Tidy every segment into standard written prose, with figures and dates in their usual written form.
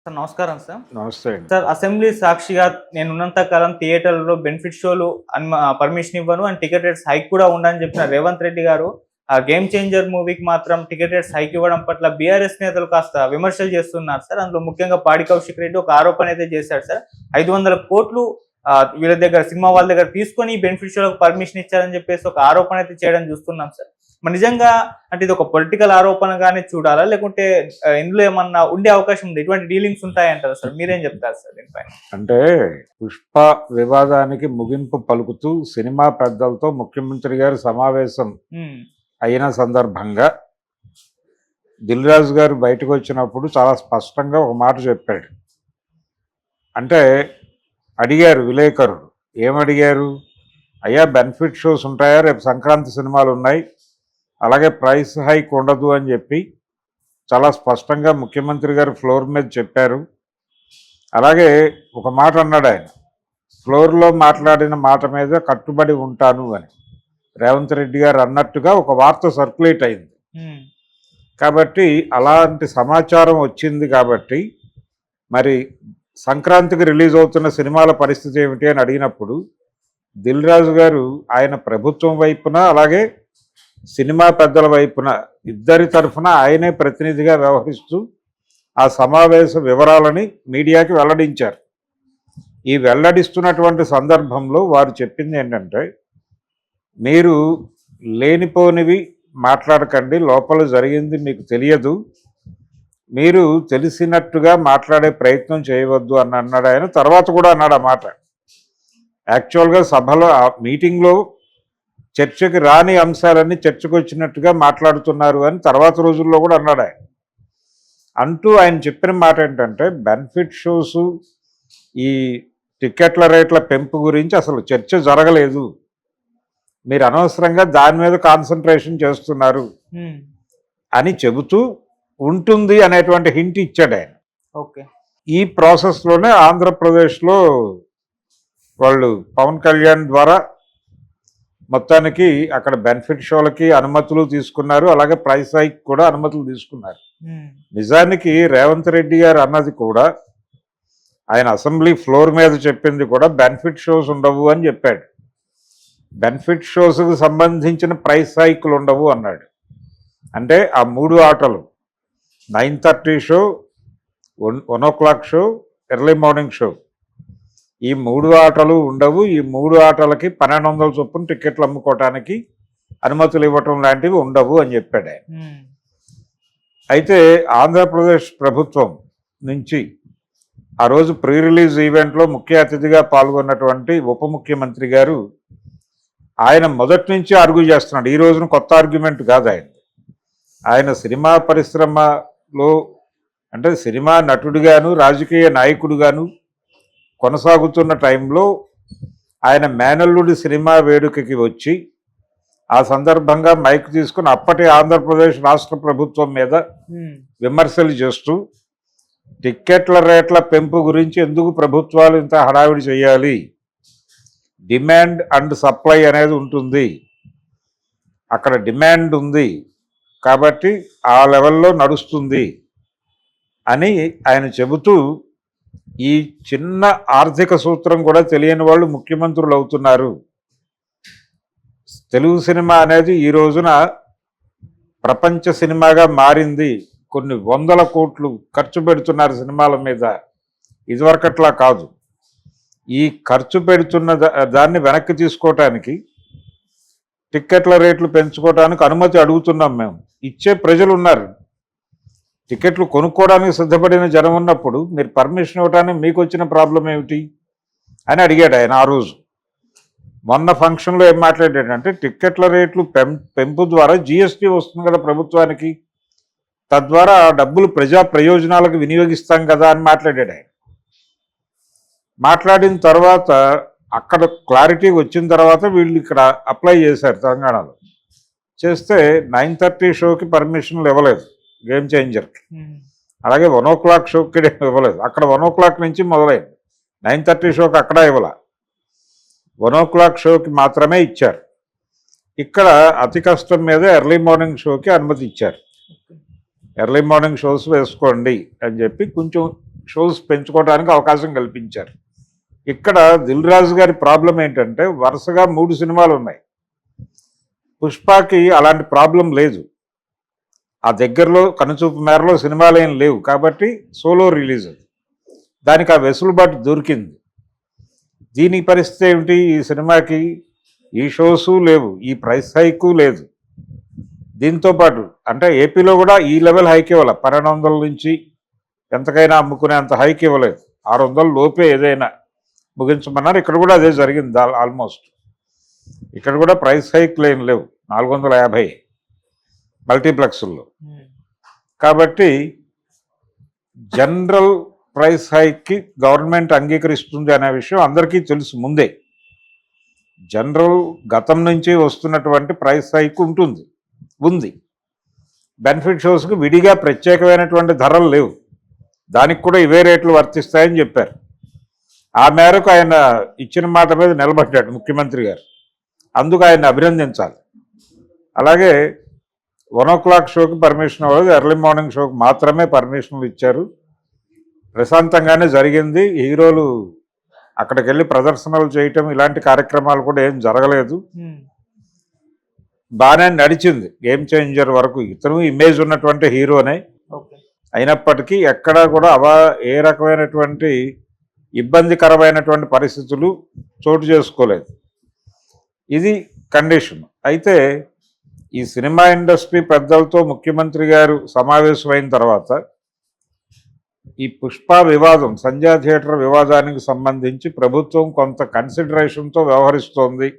Sir నమస్కారం sir. నమస్తే అండి. సార్ అసెంబ్లీ సాక్షిగా నేనున్నంత కాలం థియేటర్‌లో బెనిఫిట్ షోలు పర్మిషన్ ఇవ్వను అండ్ టికెట్ రేట్స్ హైక్ కూడా ఉండని చెప్పిన రేవంత్ రెడ్డి గారు ఆ గేమ్ చేంజర్ మూవీకి మాత్రం టికెట్ రేట్స్ హైక్ ఇవ్వడం పట్ల బీఆర్ఎస్ నేతలు కాస్త విమర్శలు చేస్తున్నారు సార్. అందులో ముఖ్యంగా పాడి కౌశిక్ రెడ్డి ఒక ఆరోపణ అయితే చేశాడు సార్. 500 కోట్లు వీళ్ళ దగ్గర సినిమా వాళ్ళ దగ్గర తీసుకొని బెనిఫిట్ షోలకు పర్మిషన్ ఇచ్చారని చెప్పేసి ఒక ఆరోపణ అయితే చేయడం చూస్తున్నాం సార్. మరి నిజంగా అంటే ఇది ఒక పొలిటికల్ ఆరోపణగానే చూడాలా, లేకుంటే ఇందులో ఏమన్నా ఉండే అవకాశం ఉంది? ఇటువంటి డీలింగ్స్ ఉంటాయంటారా సార్? మీరేం చెప్తారు సార్ దీనిపైన? అంటే పుష్ప వివాదానికి ముగింపు పలుకుతూ సినిమా పెద్దలతో ముఖ్యమంత్రి గారు సమావేశం అయిన సందర్భంగా దిల్ రాజు గారు బయటకు వచ్చినప్పుడు చాలా స్పష్టంగా ఒక మాట చెప్పాడు. అంటే అడిగారు విలేకరుడు, ఏమడిగారు, అయ్యా బెనిఫిట్ షోస్ ఉంటాయా, రేపు సంక్రాంతి సినిమాలు ఉన్నాయి, అలాగే ప్రైస్ హైక్ ఉండదు అని చెప్పి చాలా స్పష్టంగా ముఖ్యమంత్రి గారు ఫ్లోర్ మీద చెప్పారు. అలాగే ఒక మాట అన్నాడు ఆయన, ఫ్లోర్లో మాట్లాడిన మాట మీద కట్టుబడి ఉంటాను అని రేవంత్ రెడ్డి గారు అన్నట్టుగా ఒక వార్త సర్క్యులేట్ అయింది. కాబట్టి అలాంటి సమాచారం వచ్చింది. కాబట్టి మరి సంక్రాంతికి రిలీజ్ అవుతున్న సినిమాల పరిస్థితి ఏమిటి అని అడిగినప్పుడు దిల్ రాజు గారు ఆయన ప్రభుత్వం వైపున అలాగే సినిమా పెద్దల వైపున ఇద్దరి తరఫున ఆయనే ప్రతినిధిగా వ్యవహరిస్తూ ఆ సమావేశ వివరాలని మీడియాకి వెల్లడించారు. ఈ వెల్లడిస్తున్నటువంటి సందర్భంలో వారు చెప్పింది ఏంటంటే, మీరు లేనిపోనివి మాట్లాడకండి, లోపల జరిగింది మీకు తెలియదు, మీరు తెలిసినట్టుగా మాట్లాడే ప్రయత్నం చేయవద్దు అని అన్నాడు ఆయన. తర్వాత కూడా అన్నాడు ఆ మాట. యాక్చువల్గా సభలో మీటింగ్లో చర్చకి రాని అంశాలన్నీ చర్చకు వచ్చినట్టుగా మాట్లాడుతున్నారు అని తర్వాత రోజుల్లో కూడా అన్నాడు ఆయన. అంటూ ఆయన చెప్పిన మాట ఏంటంటే, బెనిఫిట్ షోస్ ఈ టికెట్ల రేట్ల పెంపు గురించి అసలు చర్చ జరగలేదు, మీరు అనవసరంగా దాని మీద కాన్సన్ట్రేషన్ చేస్తున్నారు అని చెబుతూ ఉంటుంది అనేటువంటి హింట్ ఇచ్చాడు ఆయన. ఓకే. ఈ ప్రాసెస్లోనే ఆంధ్రప్రదేశ్లో వాళ్ళు పవన్ కళ్యాణ్ ద్వారా మొత్తానికి అక్కడ బెనిఫిట్ షోలకి అనుమతులు తీసుకున్నారు, అలాగే ప్రైస్ హైక్ కూడా అనుమతులు తీసుకున్నారు. నిజానికి రేవంత్ రెడ్డి గారు అన్నది కూడా, ఆయన అసెంబ్లీ ఫ్లోర్ మీద చెప్పింది కూడా బెనిఫిట్ షోస్ ఉండవు అని చెప్పాడు. బెనిఫిట్ షోస్కి సంబంధించిన ప్రైస్ హైక్లు ఉండవు అన్నాడు. అంటే ఆ 3 ఆటలు 9:30 show, 1 o'clock show, early morning show, ఈ 3 ఆటలు ఉండవు. ఈ 3 ఆటలకి 1200 చొప్పున టికెట్లు అమ్ముకోవటానికి అనుమతులు ఇవ్వటం లాంటివి ఉండవు అని చెప్పాడు ఆయన. అయితే ఆంధ్రప్రదేశ్ ప్రభుత్వం నుంచి ఆ రోజు ప్రీ రిలీజ్ ఈవెంట్లో ముఖ్య అతిథిగా పాల్గొన్నటువంటి ఉప ముఖ్యమంత్రి గారు ఆయన మొదటి నుంచి ఆర్గ్యూ చేస్తున్నాడు. ఈ రోజున కొత్త ఆర్గ్యుమెంట్ కాదు ఆయన. ఆయన సినిమా పరిశ్రమలో అంటే సినిమా నటుడిగాను రాజకీయ నాయకుడిగాను కొనసాగుతున్న టైంలో ఆయన మేనల్లుడి సినిమా వేడుకకి వచ్చి ఆ సందర్భంగా మైక్ తీసుకుని అప్పటి ఆంధ్రప్రదేశ్ రాష్ట్ర ప్రభుత్వం మీద విమర్శలు చేస్తూ టిక్కెట్ల రేట్ల పెంపు గురించి ఎందుకు ప్రభుత్వాలు ఇంత హడావిడి చేయాలి, డిమాండ్ అండ్ సప్లై అనేది ఉంటుంది, అక్కడ డిమాండ్ ఉంది కాబట్టి ఆ లెవెల్లో నడుస్తుంది అని ఆయన చెబుతూ, ఈ చిన్న ఆర్థిక సూత్రం కూడా తెలియని వాళ్ళు ముఖ్యమంత్రులు అవుతున్నారు. తెలుగు సినిమా అనేది ఈ రోజున ప్రపంచ సినిమాగా మారింది. కొన్ని 100 కోట్లు ఖర్చు పెడుతున్నారు సినిమాల మీద, ఇదివరకట్లా కాదు. ఈ ఖర్చు పెడుతున్న దాన్ని వెనక్కి తీసుకోవటానికి టిక్కెట్ల రేట్లు పెంచుకోవడానికి అనుమతి అడుగుతున్నాం మేము. ఇచ్చే ప్రజలు ఉన్నారు. టికెట్లు కొనుక్కోవడానికి సిద్ధపడిన జనం ఉన్నప్పుడు మీరు పర్మిషన్ ఇవ్వడానికి మీకు వచ్చిన ప్రాబ్లం ఏమిటి అని అడిగాడు ఆయన ఆ రోజు. మొన్న ఫంక్షన్లో ఏం మాట్లాడాడంటే, టిక్కెట్ల రేట్లు పెంపు ద్వారా జిఎస్టీ వస్తుంది కదా ప్రభుత్వానికి, తద్వారా డబ్బులు ప్రజా ప్రయోజనాలకు వినియోగిస్తాం కదా అని మాట్లాడాడు ఆయన. మాట్లాడిన తర్వాత అక్కడ క్లారిటీ వచ్చిన తర్వాత వీళ్ళు ఇక్కడ అప్లై చేశారు తెలంగాణలో. చేస్తే 9:30 షోకి పర్మిషన్లు ఇవ్వలేదు గేమ్ చేంజర్కి, అలాగే 1 o'clock షోకి ఇవ్వలేదు. అక్కడ 1 o'clock నుంచి మొదలైంది, 9:30 షోకి అక్కడ ఇవ్వాల, 1 o'clock షోకి మాత్రమే ఇచ్చారు. ఇక్కడ అతి కష్టం మీద ఎర్లీ మార్నింగ్ షోకి అనుమతి ఇచ్చారు. ఎర్లీ మార్నింగ్ షోస్ వేసుకోండి అని చెప్పి కొంచెం షోస్ పెంచుకోవడానికి అవకాశం కల్పించారు. ఇక్కడ దిల్ రాజు గారి ప్రాబ్లం ఏంటంటే వరుసగా 3 సినిమాలు ఉన్నాయి. పుష్పకి అలాంటి ప్రాబ్లం లేదు. ఆ దగ్గరలో కనుచూపు మేరలో సినిమాలు ఏం లేవు కాబట్టి సోలో రిలీజ్ అది. దానికి ఆ వెసులుబాటు దొరికింది. దీని పరిస్థితి ఏమిటి? ఈ సినిమాకి ఈ షోసు లేవు, ఈ ప్రైస్ హైకు లేదు. దీంతోపాటు అంటే ఏపీలో కూడా ఈ లెవెల్ హైక్ ఇవ్వాలి. 1200 నుంచి ఎంతకైనా అమ్ముకునే అంత హైక్ ఇవ్వలేదు. 600 లోపే ఏదైనా ముగించమన్నారు. ఇక్కడ కూడా అదే జరిగింది ఆల్మోస్ట్. ఇక్కడ కూడా ప్రైస్ హైక్లు ఏం లేవు, 450 మల్టీప్లెక్స్ల్లో. కాబట్టి జనరల్ ప్రైస్ హైక్కి గవర్నమెంట్ అంగీకరిస్తుంది అనే విషయం అందరికీ తెలుసు ముందే. జనరల్ గతం నుంచి వస్తున్నటువంటి ప్రైస్ హైక్ ఉంది. బెనిఫిట్ షోస్కి విడిగా ప్రత్యేకమైనటువంటి ధరలు లేవు, దానికి కూడా ఇవే రేట్లు వర్తిస్తాయని చెప్పారు. ఆ మేరకు ఆయన ఇచ్చిన మాట మీద నిలబడ్డాడు ముఖ్యమంత్రి గారు. అందుకు ఆయన అభినందించాలి. అలాగే 1 o'clock షోకి పర్మిషన్ అవ్వలేదు, ఎర్లీ మార్నింగ్ షోకి మాత్రమే పర్మిషన్లు ఇచ్చారు. ప్రశాంతంగానే జరిగింది. హీరోలు అక్కడికి వెళ్ళి ప్రదర్శనలు చేయటం ఇలాంటి కార్యక్రమాలు కూడా ఏం జరగలేదు. బాగానే నడిచింది గేమ్ చేంజర్ వరకు. ఇతను ఇమేజ్ ఉన్నటువంటి హీరోనే అయినప్పటికీ ఎక్కడా కూడా ఏ రకమైనటువంటి ఇబ్బందికరమైనటువంటి పరిస్థితులు చోటు చేసుకోలేదు. ఇది కండిషన్. అయితే ఈ సినిమా ఇండస్ట్రీ పెద్దలతో ముఖ్యమంత్రి గారు సమావేశమైన తర్వాత ఈ పుష్ప వివాదం, సంధ్యా థియేటర్ వివాదానికి సంబంధించి ప్రభుత్వం కొంత కన్సిడరేషన్తో వ్యవహరిస్తోంది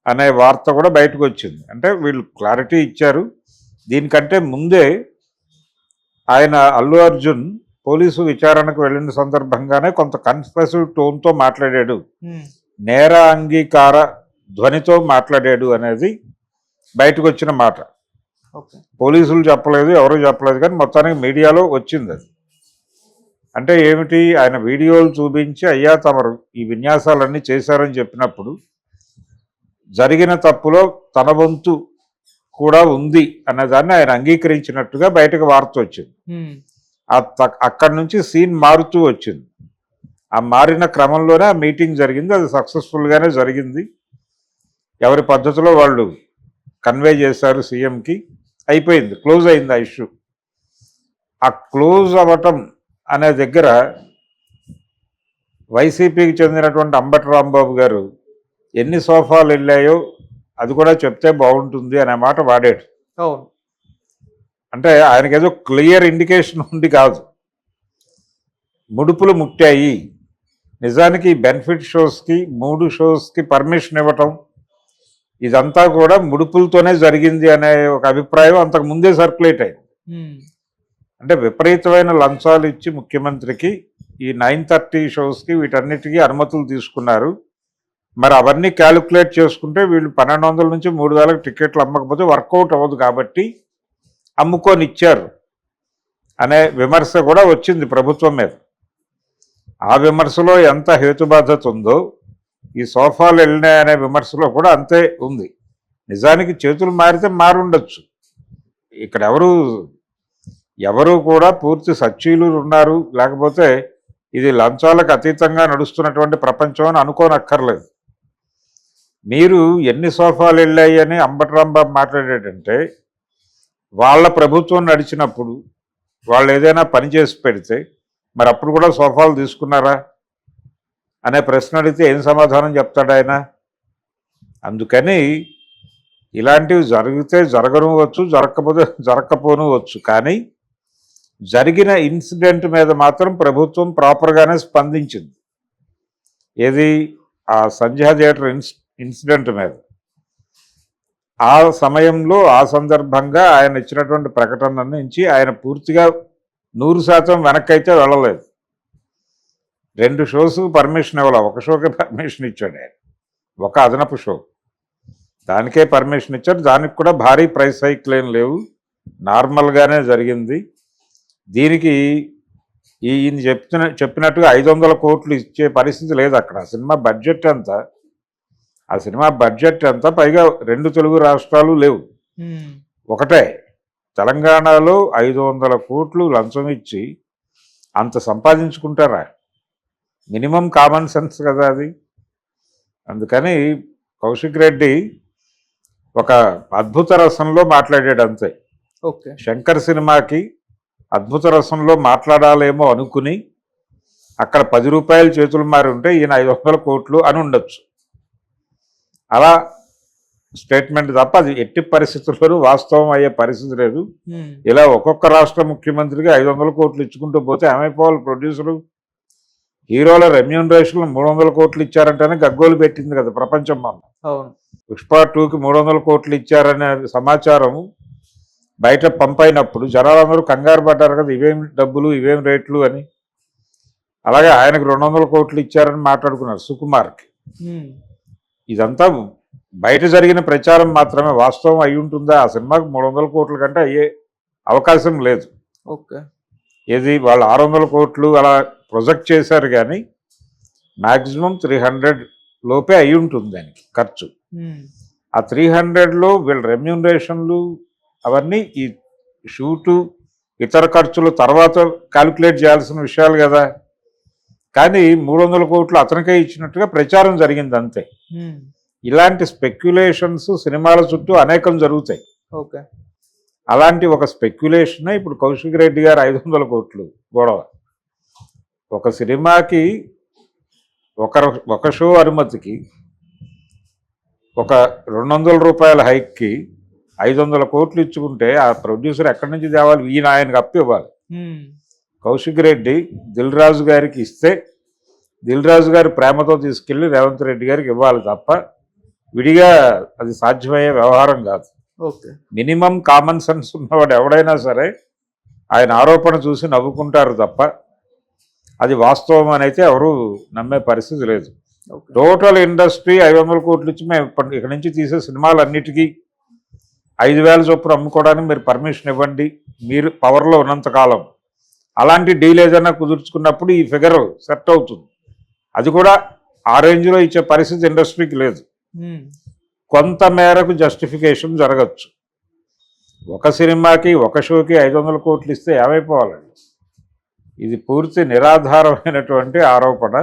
అనే వార్త కూడా బయటకు వచ్చింది. అంటే వీళ్ళు క్లారిటీ ఇచ్చారు. దీనికంటే ముందే ఆయన అల్లు అర్జున్ పోలీసు విచారణకు వెళ్ళిన సందర్భంగానే కొంత కన్ఫెసివ్ టోన్తో మాట్లాడాడు, నేర అంగీకార ధ్వనితో మాట్లాడాడు అనేది బయటకు వచ్చిన మాట. పోలీసులు చెప్పలేదు, ఎవరు చెప్పలేదు, కానీ మొత్తానికి మీడియాలో వచ్చింది అది. అంటే ఏమిటి? ఆయన వీడియోలు చూపించి అయ్యా తమరు ఈ విన్యాసాలన్నీ చేశారని చెప్పినప్పుడు జరిగిన తప్పులో తన వంతు కూడా ఉంది అన్నదాన్ని ఆయన అంగీకరించినట్టుగా బయటకు వార్త వచ్చింది. అక్కడి నుంచి సీన్ మారుతూ వచ్చింది. ఆ మారిన క్రమంలోనే ఆ మీటింగ్ జరిగింది. అది సక్సెస్ఫుల్గానే జరిగింది. ఎవరి పద్ధతిలో వాళ్ళు కన్వే చేశారు సీఎంకి. అయిపోయింది, క్లోజ్ అయింది ఆ ఇష్యూ. ఆ క్లోజ్ అవ్వటం అనే దగ్గర వైసీపీకి చెందినటువంటి అంబటి రాంబాబు గారు ఎన్ని సోఫాలు వెళ్ళాయో అది కూడా చెప్తే బాగుంటుంది అనే మాట వాడాడు. అంటే ఆయనకేదో క్లియర్ ఇండికేషన్ ఉంది కాదు, ముడుపులు ముట్టాయి. నిజానికి బెనిఫిట్ షోస్కి 3 షోస్కి పర్మిషన్ ఇవ్వటం ఇదంతా కూడా ముడుపులతోనే జరిగింది అనే ఒక అభిప్రాయం అంతకు ముందే సర్క్యులేట్ అయింది. అంటే విపరీతమైన లంచాలు ఇచ్చి ముఖ్యమంత్రికి ఈ 9:30 షోస్కి వీటన్నిటికీ అనుమతులు తీసుకున్నారు. మరి అవన్నీ క్యాలిక్యులేట్ చేసుకుంటే వీళ్ళు 1200 నుంచి 3000 టికెట్లు అమ్మకపోతే వర్కౌట్ అవ్వదు కాబట్టి అమ్ముకొని ఇచ్చారు అనే విమర్శ కూడా వచ్చింది ప్రభుత్వం మీద. ఆ విమర్శలో ఎంత హేతుబాధ్యత ఉందో ఈ సోఫాలు వెళ్ళినాయనే విమర్శలో కూడా అంతే ఉంది. నిజానికి చేతులు మారితే మారుండొచ్చు. ఇక్కడ ఎవరు కూడా పూర్తి సచ్చీలు ఉన్నారు, లేకపోతే ఇది లంచాలకు అతీతంగా నడుస్తున్నటువంటి ప్రపంచం అని అనుకోనక్కర్లేదు. మీరు ఎన్ని సోఫాలు వెళ్ళాయి అని అంబటి రాంబాబు మాట్లాడేటంటే వాళ్ళ ప్రభుత్వం నడిచినప్పుడు వాళ్ళు ఏదైనా పని చేసి పెడితే మరి అప్పుడు కూడా సోఫాలు తీసుకున్నారా అనే ప్రశ్న అడిగితే ఏం సమాధానం చెప్తాడు ఆయన? అందుకని ఇలాంటివి జరిగితే జరగనువచ్చు, జరగకపోనువచ్చు, కానీ జరిగిన ఇన్సిడెంట్ మీద మాత్రం ప్రభుత్వం ప్రాపర్గానే స్పందించింది. ఏది? ఆ సంధ్యా థియేటర్ ఇన్సిడెంట్ మీద. ఆ సమయంలో ఆ సందర్భంగా ఆయన ఇచ్చినటువంటి ప్రకటన నుంచి ఆయన పూర్తిగా 100% వెనక్కి అయితే వెళ్ళలేదు. 2 షోస్కి పర్మిషన్ ఇవ్వాలి, 1 షోకే పర్మిషన్ ఇచ్చాడు ఆయన. ఒక అదనపు షో దానికే పర్మిషన్ ఇచ్చారు. దానికి కూడా భారీ ప్రైస్ హైక్లు ఏం లేవు, నార్మల్గానే జరిగింది. దీనికి ఈయన చెప్పినట్టుగా 500 కోట్లు ఇచ్చే పరిస్థితి లేదు అక్కడ. ఆ సినిమా బడ్జెట్ ఎంత, పైగా 2 తెలుగు రాష్ట్రాలు లేవు, ఒకటే. తెలంగాణలో 500 కోట్లు లంచం ఇచ్చి అంత సంపాదించుకుంటారా? మినిమం కామన్ సెన్స్ కదా అది. అందుకని కౌశిక్ రెడ్డి ఒక అద్భుత రసంలో మాట్లాడాడు అంతే. ఓకే. శంకర్ సినిమాకి అద్భుత రసంలో మాట్లాడాలేమో అనుకుని అక్కడ 10 రూపాయలు చేతులు మారి ఉంటే ఈయన 500 కోట్లు అని ఉండొచ్చు. అలా స్టేట్మెంట్ తప్ప అది ఎట్టి పరిస్థితుల్లోనూ వాస్తవం అయ్యే పరిస్థితి లేదు. ఇలా ఒక్కొక్క రాష్ట్ర ముఖ్యమంత్రికి 500 కోట్లు ఇచ్చుకుంటూ పోతే ఏమైపోవాలి? ప్రొడ్యూసరు హీరోల రెమ్యూనరేషన్ 300 కోట్లు ఇచ్చారంటేనే గగ్గోలు పెట్టింది కదా ప్రపంచం మొన్న. అవును. పుష్ప 2కి 300 కోట్లు ఇచ్చారనే సమాచారం బయట పంపైనప్పుడు జనాలందరూ కంగారు పడ్డారు కదా, ఇవేం డబ్బులు, ఇవేం రేట్లు అని. అలాగే ఆయనకు 200 కోట్లు ఇచ్చారని మాట్లాడుకున్నారు సుకుమార్కి. ఇదంతా బయట జరిగిన ప్రచారం మాత్రమే, వాస్తవం అయి ఉంటుందా? ఆ సినిమాకి 300 కోట్ల కంటే అయ్యే అవకాశం లేదు. ఓకే. ఏది వాళ్ళు 600 కోట్లు అలా ప్రొజెక్ట్ చేశారు, కానీ మ్యాక్సిమం 300 లోపే అయి ఉంటుంది దానికి ఖర్చు. ఆ 300లో వీళ్ళ రెమ్యూనరేషన్లు అవన్నీ ఈ షూటు ఇతర ఖర్చులు తర్వాత క్యాలిక్యులేట్ చేయాల్సిన విషయాలు కదా. కానీ 300 కోట్లు అతనికే ఇచ్చినట్టుగా ప్రచారం జరిగింది అంతే. ఇలాంటి స్పెక్యులేషన్స్ సినిమాల చుట్టూ అనేకం జరుగుతాయి. ఓకే. అలాంటి ఒక స్పెక్యులేషన్ ఇప్పుడు కౌశిక్ రెడ్డి గారు 500 కోట్లు గొడవ. ఒక సినిమాకి ఒక షో అనుమతికి ఒక 200 రూపాయల హైక్కి 500 కోట్లు ఇచ్చుకుంటే ఆ ప్రొడ్యూసర్ ఎక్కడి నుంచి తేవాలి? ఈయన ఆయనకు అప్పు ఇవ్వాలి. కౌశిక్ రెడ్డి దిల్ రాజు గారికి ఇస్తే దిల్ రాజు గారి ప్రేమతో తీసుకెళ్లి రేవంత్ రెడ్డి గారికి ఇవ్వాలి తప్ప విడిగా అది సాధ్యమయ్యే వ్యవహారం కాదు. ఓకే. మినిమం కామన్ సెన్స్ ఉన్నవాడు ఎవడైనా సరే ఆయన ఆరోపణ చూసి నవ్వుకుంటారు తప్ప అది వాస్తవం అని అయితే ఎవరు నమ్మే పరిస్థితి లేదు. టోటల్ ఇండస్ట్రీ 500 కోట్లు ఇచ్చి మేము ఇక్కడి నుంచి తీసే సినిమాలన్నిటికీ 5,000 చొప్పున అమ్ముకోవడానికి మీరు పర్మిషన్ ఇవ్వండి, మీరు పవర్లో ఉన్నంతకాలం. అలాంటి డీల్ ఏదైనా కుదుర్చుకున్నప్పుడు ఈ ఫిగర్ సెట్ అవుతుంది. అది కూడా ఆ రేంజ్లో ఇచ్చే పరిస్థితి ఇండస్ట్రీకి లేదు. కొంత మేరకు జస్టిఫికేషన్ జరగచ్చు. ఒక సినిమాకి ఒక షోకి 500 కోట్లు ఇస్తే ఏమైపోవాలండి? ఇది పూర్తి నిరాధారమైనటువంటి ఆరోపణ.